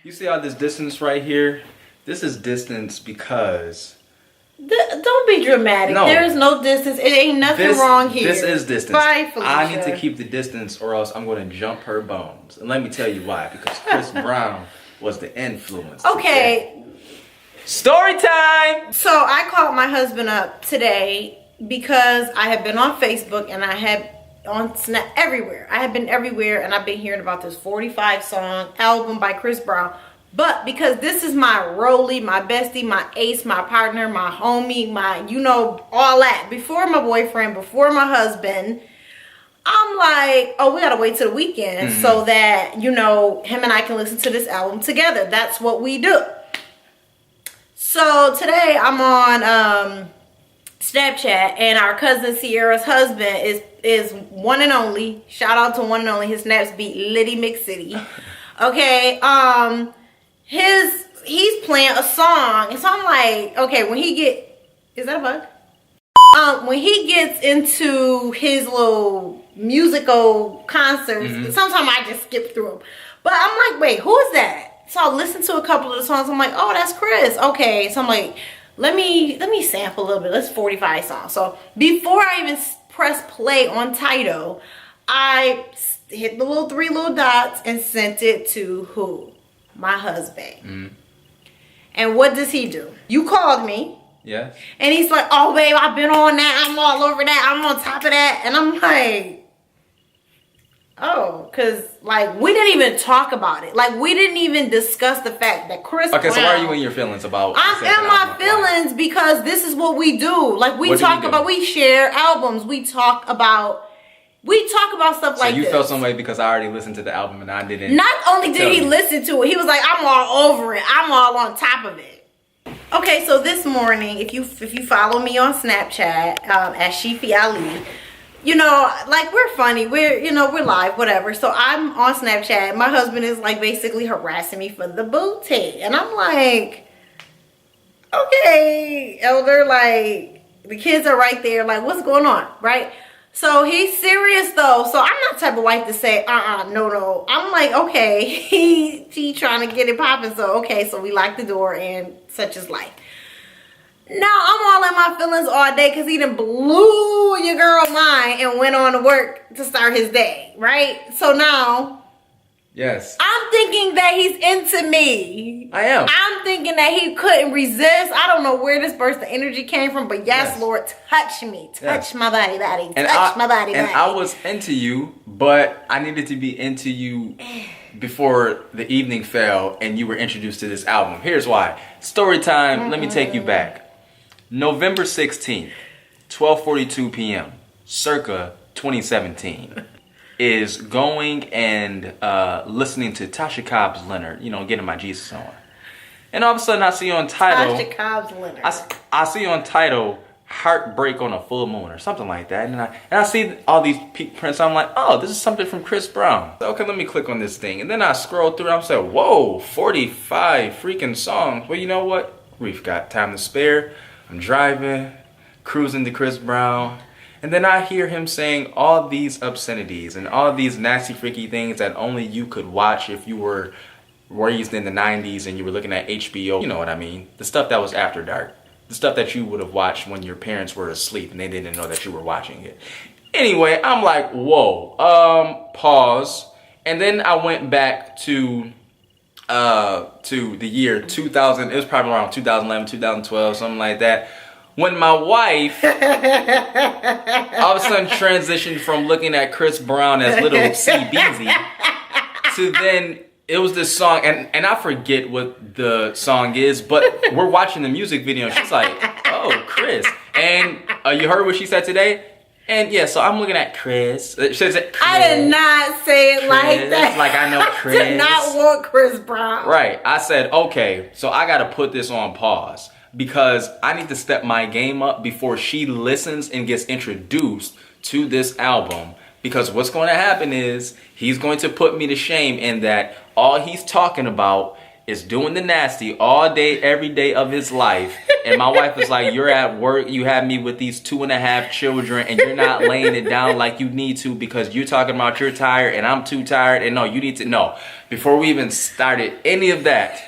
You see all this distance right here? This is distance because... Don't be dramatic. No. There's no distance. It ain't nothing wrong here. This is distance. Bye, Felicia. I need to keep the distance or else I'm going to jump her bones. And let me tell you why. Because Chris Brown was the influence. Okay. Today. Story time! So I called my husband up today because I have been on Facebook and I have on Snap everywhere. I have been everywhere and I've been hearing about this 45 song album by Chris Brown. But because this is my rollie, my bestie, my ace, my partner, my homie, my, you know, all that. Before my boyfriend, before my husband, I'm like, oh, we gotta wait till the weekend so that, you know, him and I can listen to this album together. That's what we do. So today I'm on Snapchat and our cousin Sierra's husband is one and only. Shout out to one and only. His snaps be Liddy McCity. Okay, he's playing a song, and so I'm like, okay, when he is that a bug? When he gets into his little musical concerts, sometimes I just skip through them. But I'm like, wait, who is that? So I listened to a couple of the songs. I'm like, oh, that's Chris. Okay, so I'm like, let me sample a little bit. Let's 45 songs. So before I even press play on Tidal, I hit the little 3 little dots and sent it to who? My husband. And what does he do? You called me. Yeah. And he's like, oh, babe, I've been on that. I'm all over that. I'm on top of that. And I'm like, oh, because, like, we didn't even talk about it. Like, we didn't even discuss the fact that Chris Brown... Okay, so why are you in your feelings about... I'm in my feelings because this is what we do. Like, we share albums. We talk about stuff like this. So you felt some way because I already listened to the album and I didn't... Not only did he listen to it, he was like, I'm all over it. I'm all on top of it. Okay, so this morning, if you follow me on Snapchat, at Shifi Ali, you know, like, we're funny, we're live, whatever. So I'm on Snapchat. My husband is like basically harassing me for the booty. And I'm like, okay, Elder, like, the kids are right there. Like, what's going on, right? So he's serious though. So I'm not the type of wife to say, no. I'm like, okay, he trying to get it popping. So, okay, so we lock the door and such is life. Now I'm all in my feelings all day because he done blew your girl mind and went on to work to start his day, right? So now, yes, I'm thinking that he's into me. I am. I'm thinking that he couldn't resist. I don't know where this burst of energy came from, but yes. Lord, touch me, touch my body, touch my body. And I was into you, but I needed to be into you before the evening fell and you were introduced to this album. Here's why. Story time. Let me take you back. November 16th, 12:42 p.m., circa 2017, is going and listening to Tasha Cobbs Leonard, you know, getting my Jesus on. And all of a sudden I see on Tidal... Tasha Cobbs Leonard. I see on Tidal, Heartbreak on a Full Moon or something like that. And I see all these peak prints. I'm like, oh, this is something from Chris Brown. Okay, let me click on this thing. And then I scroll through and I'm saying, whoa, 45 freaking songs. Well, you know what? We've got time to spare. I'm driving, cruising to Chris Brown, and then I hear him saying all these obscenities and all these nasty, freaky things that only you could watch if you were raised in the 90s and you were looking at HBO. You know what I mean? The stuff that was after dark. The stuff that you would have watched when your parents were asleep and they didn't know that you were watching it. Anyway, I'm like, whoa, pause. And then I went back to the year 2000. It was probably around 2011, 2012, something like that, when my wife all of a sudden transitioned from looking at Chris Brown as little CBZ to then it was this song, and I forget what the song is, but we're watching the music video and she's like, oh, Chris. And you heard what she said today? And yeah, so I'm looking at Chris. She said, Chris. I did not say it like that. Like I know Chris. I did not want Chris Brown. Right. I said, okay, so I got to put this on pause because I need to step my game up before she listens and gets introduced to this album. Because what's going to happen is he's going to put me to shame in that all he's talking about is doing the nasty all day, every day of his life. And my wife is like, you're at work, you have me with these 2.5 children, and you're not laying it down like you need to because you're talking about you're tired and I'm too tired. And no, you need to know. Before we even started any of that,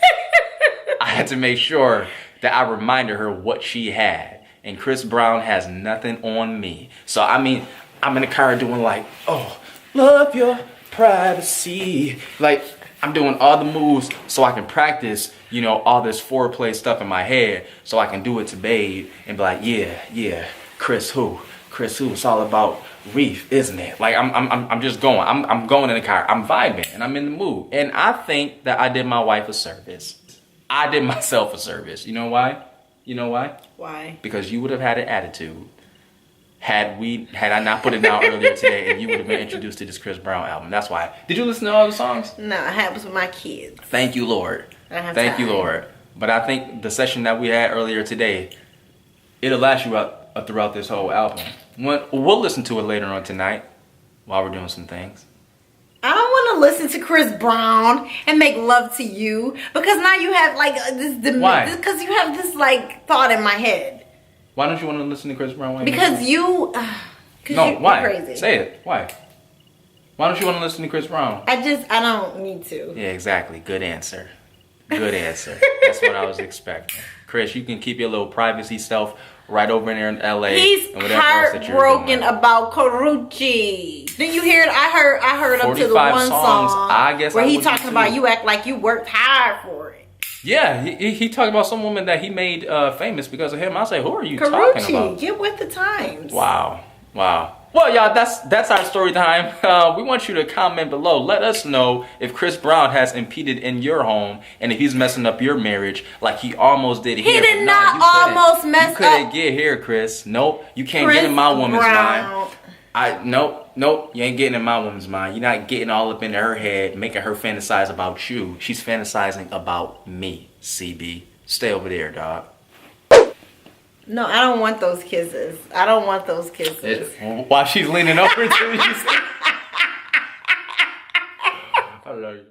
I had to make sure that I reminded her what she had. And Chris Brown has nothing on me. So, I mean, I'm in the car doing like, oh, love your privacy. Like, I'm doing all the moves so I can practice, you know, all this foreplay stuff in my head so I can do it to Babe and be like, yeah, Chris who? It's all about Reef, isn't it? Like, I'm just going. I'm going in the car. I'm vibing and I'm in the mood. And I think that I did my wife a service. I did myself a service. You know why? Why? Because you would have had an attitude had I not put it down earlier today, and you would have been introduced to this Chris Brown album. That's why. Did you listen to all the songs? No, it happens with my kids. Thank you, Lord. Thank you, Lord. But I think the session that we had earlier today, it'll last you out throughout this whole album. We'll listen to it later on tonight while we're doing some things. I don't want to listen to Chris Brown and make love to you because now you have like this. Why? Because you have this like thought in my head. Why don't you want to listen to Chris Brown? Because you. Why? Crazy. Say it. Why? Why don't you want to listen to Chris Brown? I don't need to. Yeah, exactly. Good answer. That's what I was expecting. Chris, you can keep your little privacy self right over there in LA. He's heartbroken about Karuchi. Didn't you hear it? I heard up to the one song I guess where he talking about you act like you worked hard for it. Yeah, he talked about some woman that he made famous because of him. I say, who are you talking about? Get with the times. Wow. Well, y'all, that's our story time. We want you to comment below. Let us know if Chris Brown has impeded in your home and if he's messing up your marriage like he almost did here. He did not almost mess up. You couldn't get here, Chris. Nope, you can't get in my woman's mind. Nope, you ain't getting in my woman's mind. You're not getting all up into her head, making her fantasize about you. She's fantasizing about me, CB. Stay over there, dog. No, I don't want those kisses. While she's leaning over to you. I love you.